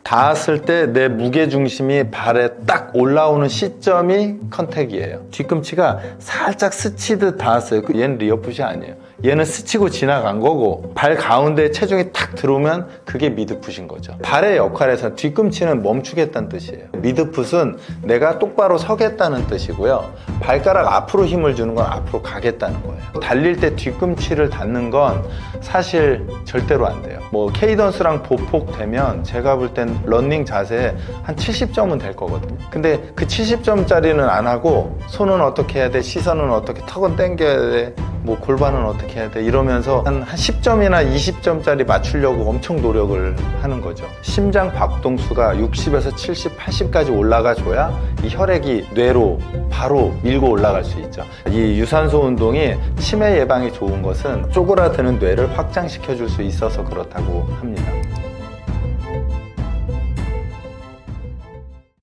닿았을 때 내 무게중심이 발에 딱 올라오는 시점이 컨택이에요. 뒤꿈치가 살짝 스치듯 닿았어요. 얘는 리어풋이 아니에요. 얘는 스치고 지나간 거고, 발 가운데에 체중이 탁 들어오면 그게 미드풋인 거죠. 발의 역할에서 뒤꿈치는 멈추겠다는 뜻이에요. 미드풋은 내가 똑바로 서겠다는 뜻이고요. 발가락 앞으로 힘을 주는 건 앞으로 가겠다는 거예요. 달릴 때 뒤꿈치를 닿는 건 사실 절대로 안 돼요. 뭐 케이던스랑 보폭 되면 제가 볼 땐 러닝 자세에 한 70점은 될 거거든요. 근데 그 70점짜리는 안 하고 손은 어떻게 해야 돼, 시선은 어떻게, 턱은 당겨야 돼, 뭐 골반은 어떻게 해야 돼, 이러면서 한 10점이나 20점짜리 맞추려고 엄청 노력을 하는 거죠. 심장 박동수가 60에서 70, 80까지 올라가 줘야 이 혈액이 뇌로 바로 밀고 올라갈 수 있죠. 이 유산소 운동이 치매 예방에 좋은 것은 쪼그라드는 뇌를 확장시켜 줄 수 있어서 그렇다고 합니다.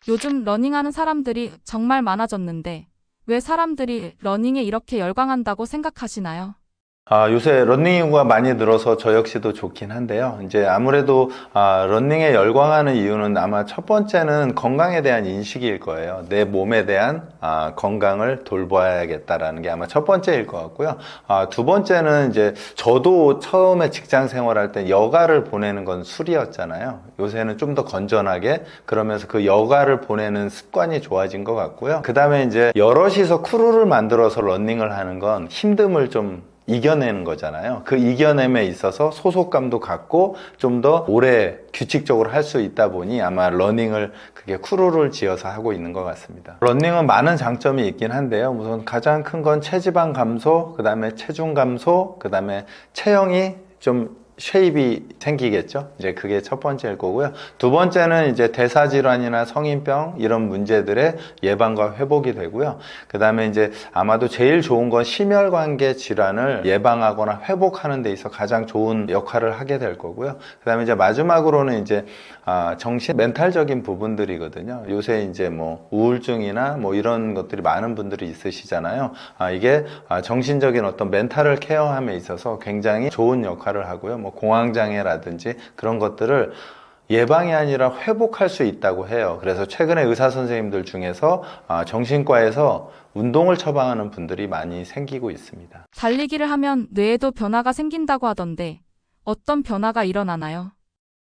요즘 러닝하는 사람들이 정말 많아졌는데 왜 사람들이 러닝에 이렇게 열광한다고 생각하시나요? 요새 러닝 인구가 많이 늘어서 저 역시도 좋긴 한데요. 이제 아무래도 러닝에 열광하는 이유는 아마 첫 번째는 건강에 대한 인식일 거예요. 내 몸에 대한 건강을 돌봐야겠다라는 게 아마 첫 번째일 것 같고요. 두 번째는 이제 저도 처음에 직장 생활할 때 여가를 보내는 건 술이었잖아요. 요새는 좀 더 건전하게, 그러면서 그 여가를 보내는 습관이 좋아진 것 같고요. 그 다음에 이제 여럿이서 크루를 만들어서 러닝을 하는 건 힘듦을 좀 이겨내는 거잖아요. 그 이겨냄에 있어서 소속감도 갖고 좀 더 오래 규칙적으로 할 수 있다 보니 아마 러닝을 그게 크루를 지어서 하고 있는 것 같습니다. 러닝은 많은 장점이 있긴 한데요. 우선 가장 큰 건 체지방 감소, 그 다음에 체중 감소, 그 다음에 체형이 좀 쉐입이 생기겠죠. 이제 그게 첫 번째일 거고요. 두 번째는 이제 대사질환이나 성인병 이런 문제들의 예방과 회복이 되고요. 그 다음에 이제 아마도 제일 좋은 건 심혈관계 질환을 예방하거나 회복하는 데 있어 가장 좋은 역할을 하게 될 거고요. 그 다음에 이제 마지막으로는 이제 정신 멘탈적인 부분들이거든요. 요새 이제 뭐 우울증이나 뭐 이런 것들이 많은 분들이 있으시잖아요. 이게 정신적인 어떤 멘탈을 케어함에 있어서 굉장히 좋은 역할을 하고요. 뭐 공황장애라든지 그런 것들을 예방이 아니라 회복할 수 있다고 해요. 그래서 최근에 의사 선생님들 중에서 정신과에서 운동을 처방하는 분들이 많이 생기고 있습니다. 달리기를 하면 뇌에도 변화가 생긴다고 하던데 어떤 변화가 일어나나요?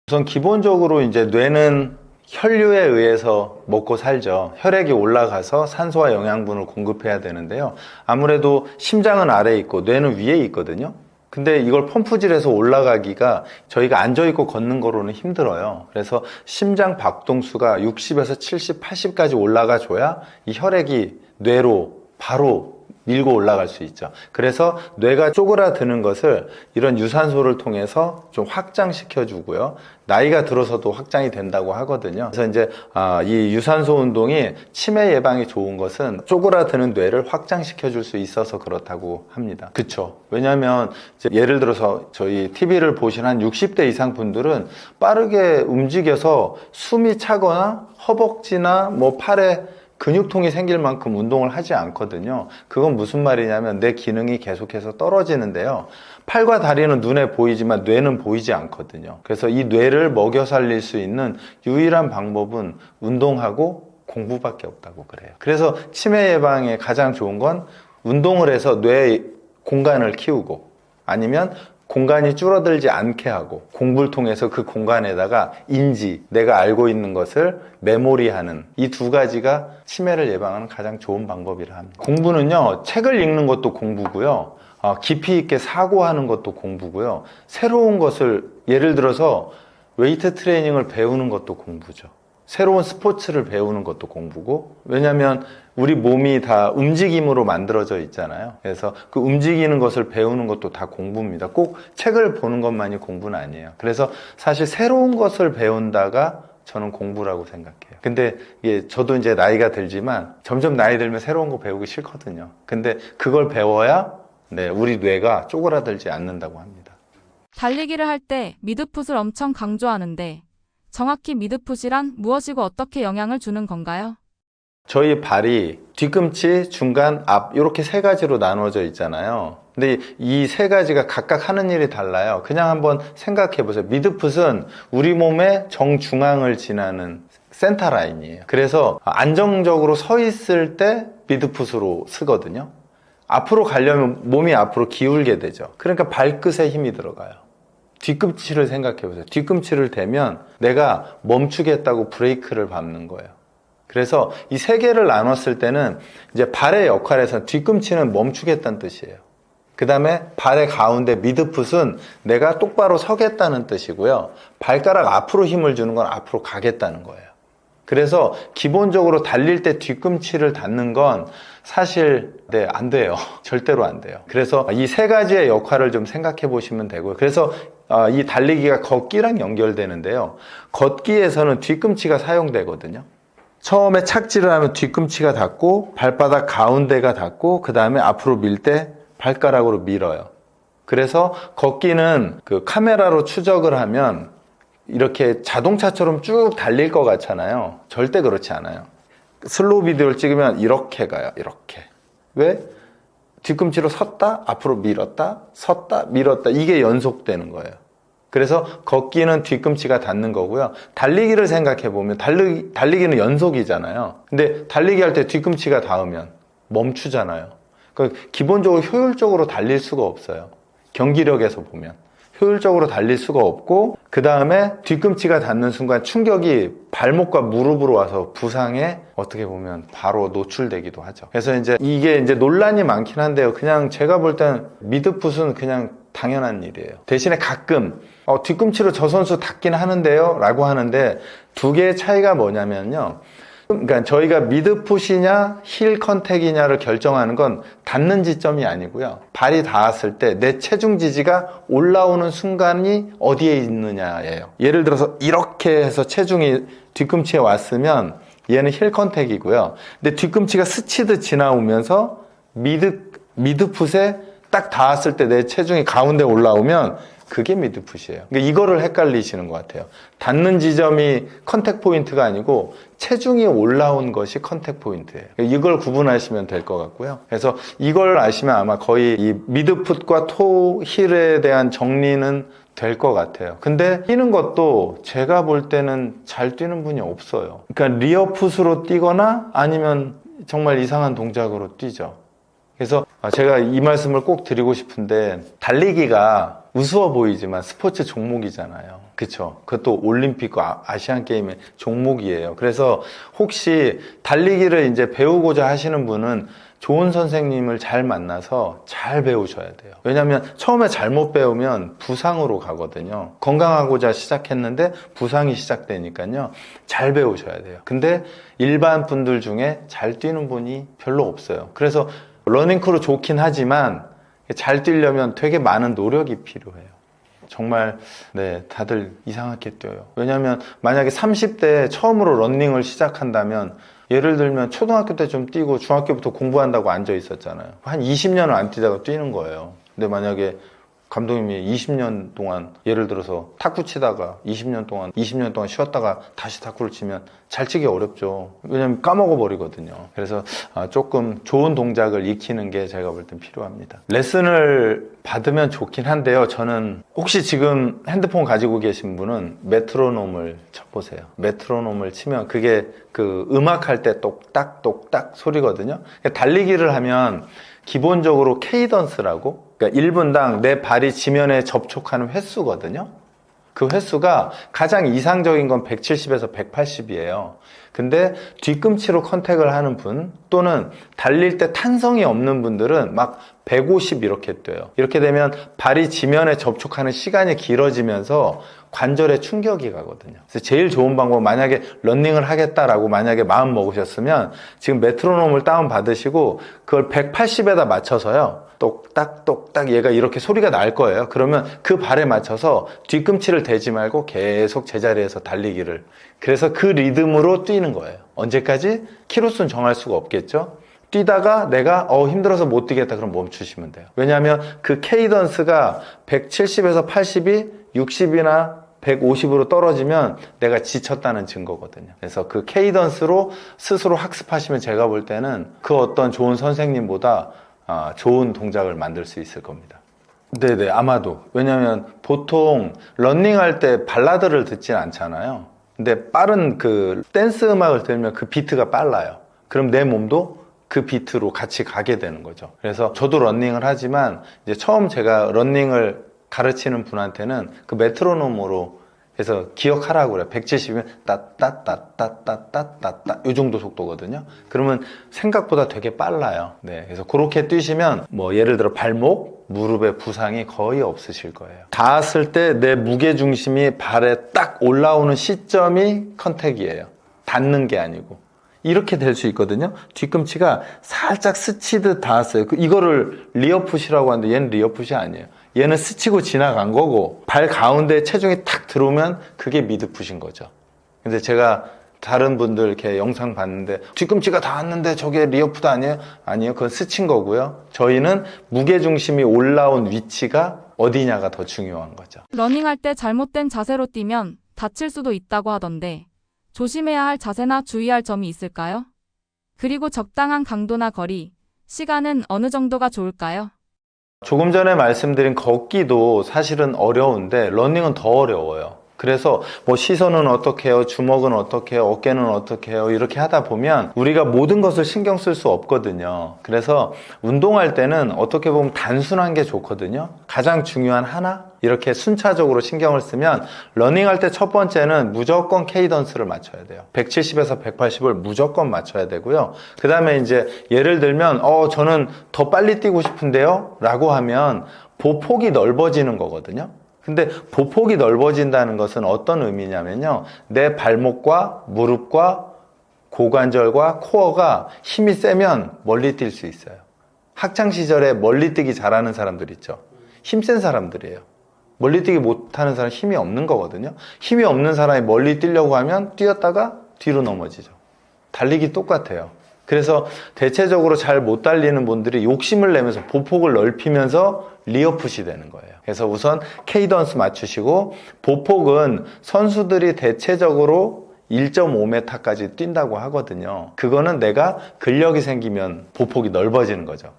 우선 기본적으로 이제 뇌는 혈류에 의해서 먹고 살죠. 혈액이 올라가서 산소와 영양분을 공급해야 되는데요. 아무래도 심장은 아래에 있고 뇌는 위에 있거든요. 근데 이걸 펌프질해서 올라가기가 저희가 앉아있고 걷는 거로는 힘들어요. 그래서 심장 박동수가 60에서 70, 80까지 올라가 줘야 이 혈액이 뇌로 바로 밀고 올라갈 수 있죠. 그래서 뇌가 쪼그라드는 것을 이런 유산소를 통해서 좀 확장시켜 주고요. 나이가 들어서도 확장이 된다고 하거든요. 그래서 이제 이 유산소 운동이 치매 예방에 좋은 것은 쪼그라드는 뇌를 확장시켜 줄 수 있어서 그렇다고 합니다. 그쵸? 왜냐하면 예를 들어서 저희 TV를 보신 한 60대 이상 분들은 빠르게 움직여서 숨이 차거나 허벅지나 뭐 팔에 근육통이 생길 만큼 운동을 하지 않거든요. 그건 무슨 말이냐면 내 기능이 계속해서 떨어지는데요. 팔과 다리는 눈에 보이지만 뇌는 보이지 않거든요. 그래서 이 뇌를 먹여 살릴 수 있는 유일한 방법은 운동하고 공부밖에 없다고 그래요. 그래서 치매 예방에 가장 좋은 건 운동을 해서 뇌의 공간을 키우고 아니면 공간이 줄어들지 않게 하고 공부를 통해서 그 공간에다가 인지, 내가 알고 있는 것을 메모리하는 이 두 가지가 치매를 예방하는 가장 좋은 방법이라 합니다. 공부는요, 책을 읽는 것도 공부고요. 깊이 있게 사고하는 것도 공부고요. 새로운 것을 예를 들어서 웨이트 트레이닝을 배우는 것도 공부죠. 새로운 스포츠를 배우는 것도 공부고, 왜냐하면 우리 몸이 다 움직임으로 만들어져 있잖아요. 그래서 그 움직이는 것을 배우는 것도 다 공부입니다. 꼭 책을 보는 것만이 공부는 아니에요. 그래서 사실 새로운 것을 배운다가 저는 공부라고 생각해요. 근데 저도 이제 나이가 들지만 점점 나이 들면 새로운 거 배우기 싫거든요. 근데 그걸 배워야 우리 뇌가 쪼그라들지 않는다고 합니다. 달리기를 할 때 미드풋을 엄청 강조하는데 정확히 미드풋이란 무엇이고 어떻게 영향을 주는 건가요? 저희 발이 뒤꿈치, 중간, 앞 이렇게 세 가지로 나누어져 있잖아요. 근데 이 세 가지가 각각 하는 일이 달라요. 그냥 한번 생각해 보세요. 미드풋은 우리 몸의 정중앙을 지나는 센터 라인이에요. 그래서 안정적으로 서 있을 때 미드풋으로 쓰거든요. 앞으로 가려면 몸이 앞으로 기울게 되죠. 그러니까 발끝에 힘이 들어가요. 뒤꿈치를 생각해 보세요. 뒤꿈치를 대면 내가 멈추겠다고 브레이크를 밟는 거예요. 그래서 이 세 개를 나눴을 때는 이제 발의 역할에서 뒤꿈치는 멈추겠다는 뜻이에요. 그 다음에 발의 가운데 미드풋은 내가 똑바로 서겠다는 뜻이고요. 발가락 앞으로 힘을 주는 건 앞으로 가겠다는 거예요. 그래서 기본적으로 달릴 때 뒤꿈치를 닿는 건 사실 안 돼요. 절대로 안 돼요. 그래서 이 세 가지의 역할을 좀 생각해 보시면 되고요. 그래서 이 달리기가 걷기랑 연결되는데요. 걷기에서는 뒤꿈치가 사용되거든요. 처음에 착지를 하면 뒤꿈치가 닿고 발바닥 가운데가 닿고 그 다음에 앞으로 밀 때 발가락으로 밀어요. 그래서 걷기는 그 카메라로 추적을 하면 이렇게 자동차처럼 쭉 달릴 것 같잖아요. 절대 그렇지 않아요. 슬로우 비디오를 찍으면 이렇게 가요. 이렇게. 왜? 뒤꿈치로 섰다, 앞으로 밀었다, 섰다, 밀었다. 이게 연속되는 거예요. 그래서 걷기는 뒤꿈치가 닿는 거고요. 달리기를 생각해 보면 달리기는 연속이잖아요. 근데 달리기 할 때 뒤꿈치가 닿으면 멈추잖아요. 그러니까 기본적으로 효율적으로 달릴 수가 없어요. 경기력에서 보면. 효율적으로 달릴 수가 없고 그 다음에 뒤꿈치가 닿는 순간 충격이 발목과 무릎으로 와서 부상에 어떻게 보면 바로 노출되기도 하죠. 그래서 이게 논란이 많긴 한데요. 그냥 제가 볼 때는 미드풋은 그냥 당연한 일이에요. 대신에 가끔 뒤꿈치로 저 선수 닿긴 하는데요 라고 하는데 두 개의 차이가 뭐냐면요. 그러니까 저희가 미드풋이냐 힐 컨택이냐를 결정하는 건 닿는 지점이 아니고요. 발이 닿았을 때 내 체중 지지가 올라오는 순간이 어디에 있느냐예요. 예를 들어서 이렇게 해서 체중이 뒤꿈치에 왔으면 얘는 힐 컨택이고요. 근데 뒤꿈치가 스치듯 지나오면서 미드풋에 딱 닿았을 때 내 체중이 가운데 올라오면 그게 미드풋이에요. 그러니까 이거를 헷갈리시는 것 같아요. 닿는 지점이 컨택 포인트가 아니고 체중이 올라온 것이 컨택 포인트예요. 이걸 구분하시면 될 것 같고요. 그래서 이걸 아시면 아마 거의 이 미드풋과 토 힐에 대한 정리는 될 것 같아요. 근데 뛰는 것도 제가 볼 때는 잘 뛰는 분이 없어요. 그러니까 리어풋으로 뛰거나 아니면 정말 이상한 동작으로 뛰죠. 그래서 제가 이 말씀을 꼭 드리고 싶은데 달리기가 우스워 보이지만 스포츠 종목이잖아요. 그쵸? 그것도 올림픽과 아시안 게임의 종목이에요. 그래서 혹시 달리기를 이제 배우고자 하시는 분은 좋은 선생님을 잘 만나서 잘 배우셔야 돼요. 왜냐하면 처음에 잘못 배우면 부상으로 가거든요. 건강하고자 시작했는데 부상이 시작되니까요. 잘 배우셔야 돼요. 근데 일반 분들 중에 잘 뛰는 분이 별로 없어요. 그래서 러닝크루 좋긴 하지만 잘 뛰려면 되게 많은 노력이 필요해요. 정말 다들 이상하게 뛰어요. 왜냐하면 만약에 30대에 처음으로 러닝을 시작한다면 예를 들면 초등학교 때 좀 뛰고 중학교부터 공부한다고 앉아 있었잖아요. 한 20년을 안 뛰다가 뛰는 거예요. 근데 만약에 감독님이 20년 동안 예를 들어서 탁구 치다가 20년 동안 쉬었다가 다시 탁구를 치면 잘 치기 어렵죠. 왜냐면 까먹어 버리거든요. 그래서 조금 좋은 동작을 익히는 게 제가 볼 땐 필요합니다. 레슨을 받으면 좋긴 한데요. 저는 혹시 지금 핸드폰 가지고 계신 분은 메트로놈을 쳐보세요. 메트로놈을 치면 그게 그 음악할 때 똑딱 똑딱 소리거든요. 달리기를 하면 기본적으로 케이던스라고, 그러니까 1분당 내 발이 지면에 접촉하는 횟수거든요. 그 횟수가 가장 이상적인 건 170에서 180이에요. 근데 뒤꿈치로 컨택을 하는 분 또는 달릴 때 탄성이 없는 분들은 막 150 이렇게 뛰어요. 이렇게 되면 발이 지면에 접촉하는 시간이 길어지면서 관절에 충격이 가거든요. 그래서 제일 좋은 방법은 만약에 러닝을 하겠다라고 만약에 마음 먹으셨으면 지금 메트로놈을 다운 받으시고 그걸 180에다 맞춰서요. 똑딱 똑딱 얘가 이렇게 소리가 날 거예요. 그러면 그 발에 맞춰서 뒤꿈치를 대지 말고 계속 제자리에서 달리기를. 그래서 그 리듬으로 뛰는 거예요. 언제까지? 키로수는 정할 수가 없겠죠. 뛰다가 내가 힘들어서 못 뛰겠다 그럼 멈추시면 돼요. 왜냐하면 그 케이던스가 170에서 80이 60이나 150으로 떨어지면 내가 지쳤다는 증거거든요. 그래서 그 케이던스로 스스로 학습하시면 제가 볼 때는 그 어떤 좋은 선생님보다 좋은 동작을 만들 수 있을 겁니다. 네네, 아마도. 왜냐면 보통 러닝할 때 발라드를 듣진 않잖아요. 근데 빠른 그 댄스 음악을 들으면 그 비트가 빨라요. 그럼 내 몸도 그 비트로 같이 가게 되는 거죠. 그래서 저도 러닝을 하지만 이제 처음 제가 러닝을 가르치는 분한테는 그 메트로놈으로 해서 기억하라고 그래요. 170이면 따따따따따따따 이 정도 속도거든요. 그러면 생각보다 되게 빨라요. 네, 그래서 그렇게 뛰시면 뭐 예를 들어 발목, 무릎의 부상이 거의 없으실 거예요. 닿았을 때 내 무게 중심이 발에 딱 올라오는 시점이 컨택이에요. 닿는 게 아니고. 이렇게 될 수 있거든요. 뒤꿈치가 살짝 스치듯 닿았어요. 이거를 리어풋이라고 하는데 얘는 리어풋이 아니에요. 얘는 스치고 지나간 거고 발 가운데 체중이 탁 들어오면 그게 미드풋인 거죠. 근데 제가 다른 분들 이렇게 영상 봤는데 뒤꿈치가 닿았는데 저게 리어풋 아니에요? 아니요. 그건 스친 거고요. 저희는 무게중심이 올라온 위치가 어디냐가 더 중요한 거죠. 러닝할 때 잘못된 자세로 뛰면 다칠 수도 있다고 하던데 조심해야 할 자세나 주의할 점이 있을까요? 그리고 적당한 강도나 거리, 시간은 어느 정도가 좋을까요? 조금 전에 말씀드린 걷기도 사실은 어려운데 러닝은 더 어려워요. 그래서 뭐 시선은 어떻게 해요? 주먹은 어떻게 해요? 어깨는 어떻게 해요? 이렇게 하다 보면 우리가 모든 것을 신경 쓸 수 없거든요. 그래서 운동할 때는 어떻게 보면 단순한 게 좋거든요. 가장 중요한 하나? 이렇게 순차적으로 신경을 쓰면 러닝할 때 첫 번째는 무조건 케이던스를 맞춰야 돼요. 170에서 180을 무조건 맞춰야 되고요. 그 다음에 이제 예를 들면 저는 더 빨리 뛰고 싶은데요? 라고 하면 보폭이 넓어지는 거거든요. 근데 보폭이 넓어진다는 것은 어떤 의미냐면요. 내 발목과 무릎과 고관절과 코어가 힘이 세면 멀리 뛸 수 있어요. 학창시절에 멀리 뛰기 잘하는 사람들 있죠. 힘센 사람들이에요. 멀리 뛰기 못하는 사람은 힘이 없는 거거든요. 힘이 없는 사람이 멀리 뛰려고 하면 뛰었다가 뒤로 넘어지죠. 달리기 똑같아요. 그래서 대체적으로 잘 못 달리는 분들이 욕심을 내면서 보폭을 넓히면서 리어풋이 되는 거예요. 그래서 우선 케이던스 맞추시고 보폭은 선수들이 대체적으로 1.5m까지 뛴다고 하거든요. 그거는 내가 근력이 생기면 보폭이 넓어지는 거죠.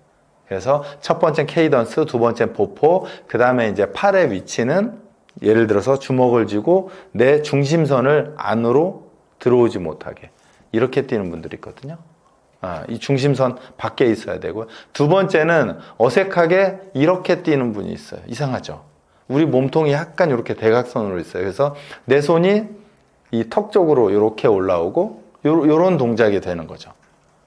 그래서 첫 번째 케이던스, 두 번째 보폭, 그 다음에 이제 팔의 위치는 예를 들어서 주먹을 쥐고 내 중심선을 안으로 들어오지 못하게 이렇게 뛰는 분들이 있거든요. 이 중심선 밖에 있어야 되고요. 두 번째는 어색하게 이렇게 뛰는 분이 있어요. 이상하죠? 우리 몸통이 약간 이렇게 대각선으로 있어요. 그래서 내 손이 이 턱 쪽으로 이렇게 올라오고 이런 동작이 되는 거죠.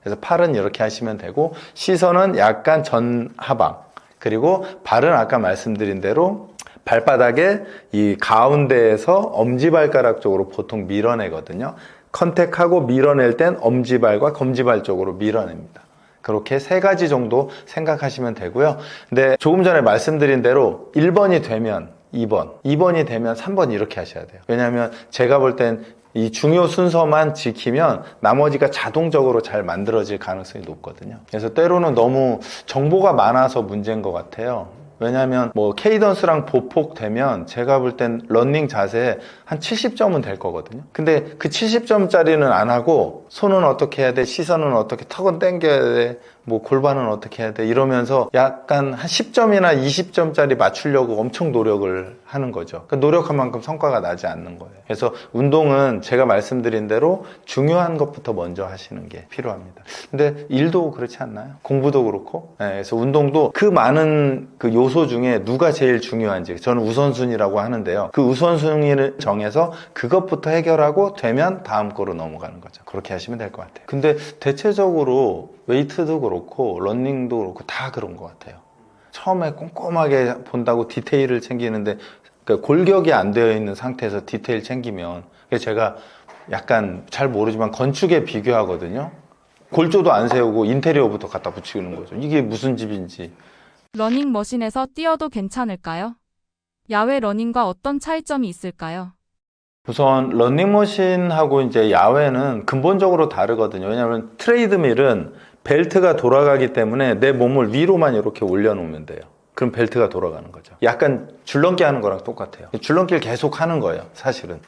그래서 팔은 이렇게 하시면 되고 시선은 약간 전하방 그리고 발은 아까 말씀드린 대로 발바닥에 이 가운데에서 엄지발가락 쪽으로 보통 밀어내거든요. 컨택하고 밀어낼 땐 엄지발과 검지발 쪽으로 밀어냅니다. 그렇게 세 가지 정도 생각하시면 되고요. 근데 조금 전에 말씀드린 대로 1번이 되면 2번, 2번이 되면 3번 이렇게 하셔야 돼요. 왜냐하면 제가 볼 땐 이 중요 순서만 지키면 나머지가 자동적으로 잘 만들어질 가능성이 높거든요. 그래서 때로는 너무 정보가 많아서 문제인 것 같아요. 왜냐하면 뭐 케이던스랑 보폭 되면 제가 볼 땐 러닝 자세에 한 70점은 될 거거든요. 근데 그 70점짜리는 안 하고 손은 어떻게 해야 돼? 시선은 어떻게, 턱은 당겨야 돼? 뭐 골반은 어떻게 해야 돼? 이러면서 약간 한 10점이나 20점짜리 맞추려고 엄청 노력을 하는 거죠. 그러니까 노력한 만큼 성과가 나지 않는 거예요. 그래서 운동은 제가 말씀드린 대로 중요한 것부터 먼저 하시는 게 필요합니다. 근데 일도 그렇지 않나요? 공부도 그렇고. 네, 그래서 운동도 그 많은 그 요소 중에 누가 제일 중요한지 저는 우선순위라고 하는데요. 그 우선순위를 정해서 그것부터 해결하고 되면 다음 거로 넘어가는 거죠. 그렇게 하시면 될 것 같아요. 근데 대체적으로 웨이트도 그렇고 러닝도 그렇고 다 그런 것 같아요. 처음에 꼼꼼하게 본다고 디테일을 챙기는데 그러니까 골격이 안 되어 있는 상태에서 디테일 챙기면 제가 약간 잘 모르지만 건축에 비교하거든요. 골조도 안 세우고 인테리어부터 갖다 붙이는 거죠. 이게 무슨 집인지. 러닝머신에서 뛰어도 괜찮을까요? 야외 러닝과 어떤 차이점이 있을까요? 우선 러닝머신하고 이제 야외는 근본적으로 다르거든요. 왜냐하면 트레이드밀은 벨트가 돌아가기 때문에 내 몸을 위로만 이렇게 올려놓으면 돼요. 그럼 벨트가 돌아가는 거죠. 약간 줄넘기 하는 거랑 똑같아요. 줄넘기를 계속 하는 거예요, 사실은.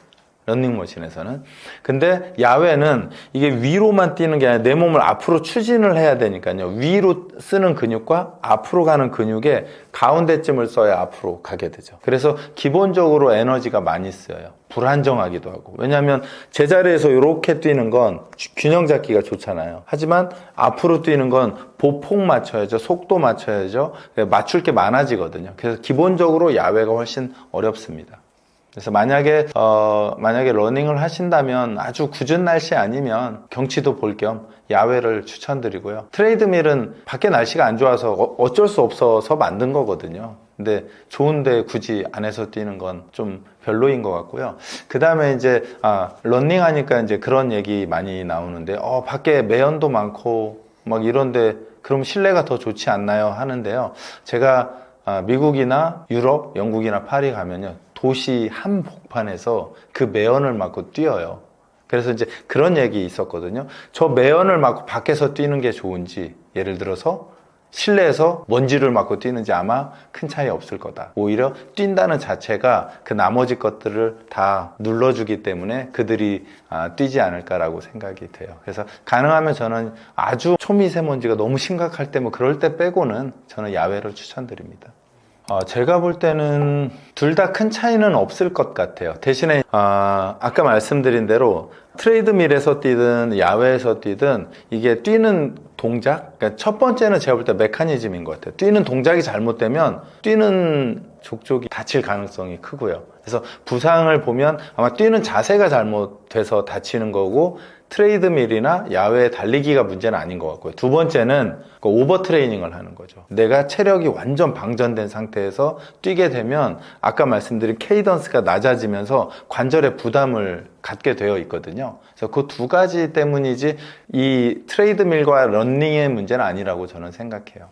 러닝머신에서는. 근데 야외는 이게 위로만 뛰는 게 아니라 내 몸을 앞으로 추진을 해야 되니까요. 위로 쓰는 근육과 앞으로 가는 근육의 가운데쯤을 써야 앞으로 가게 되죠. 그래서 기본적으로 에너지가 많이 쓰여요. 불안정하기도 하고. 왜냐하면 제자리에서 이렇게 뛰는 건 균형 잡기가 좋잖아요. 하지만 앞으로 뛰는 건 보폭 맞춰야죠. 속도 맞춰야죠. 맞출 게 많아지거든요. 그래서 기본적으로 야외가 훨씬 어렵습니다. 그래서 만약에 러닝을 하신다면 아주 궂은 날씨 아니면 경치도 볼 겸 야외를 추천드리고요. 트레이드밀은 밖에 날씨가 안 좋아서 어쩔 수 없어서 만든 거거든요. 근데 좋은데 굳이 안에서 뛰는 건 좀 별로인 것 같고요. 그 다음에 이제 러닝 하니까 이제 그런 얘기 많이 나오는데 밖에 매연도 많고 막 이런데 그럼 실내가 더 좋지 않나요? 하는데요. 제가 미국이나 유럽, 영국이나 파리 가면요. 도시 한복판에서 그 매연을 맞고 뛰어요. 그래서 이제 그런 얘기 있었거든요. 저 매연을 맞고 밖에서 뛰는 게 좋은지, 예를 들어서 실내에서 먼지를 맞고 뛰는지 아마 큰 차이 없을 거다. 오히려 뛴다는 자체가 그 나머지 것들을 다 눌러주기 때문에 그들이 뛰지 않을까라고 생각이 돼요. 그래서 가능하면 저는 아주 초미세먼지가 너무 심각할 때 뭐 그럴 때 빼고는 저는 야외를 추천드립니다. 제가 볼 때는 둘 다 큰 차이는 없을 것 같아요. 대신에 아까 말씀드린 대로 트레이드밀에서 뛰든 야외에서 뛰든 이게 뛰는 동작, 그러니까 첫 번째는 제가 볼 때 메커니즘인 것 같아요. 뛰는 동작이 잘못되면 뛰는 족족이 다칠 가능성이 크고요. 그래서 부상을 보면 아마 뛰는 자세가 잘못돼서 다치는 거고, 트레이드밀이나 야외 달리기가 문제는 아닌 것 같고요. 두 번째는 오버 트레이닝을 하는 거죠. 내가 체력이 완전 방전된 상태에서 뛰게 되면 아까 말씀드린 케이던스가 낮아지면서 관절에 부담을 갖게 되어 있거든요. 그래서 그 두 가지 때문이지 이 트레이드밀과 러닝의 문제는 아니라고 저는 생각해요.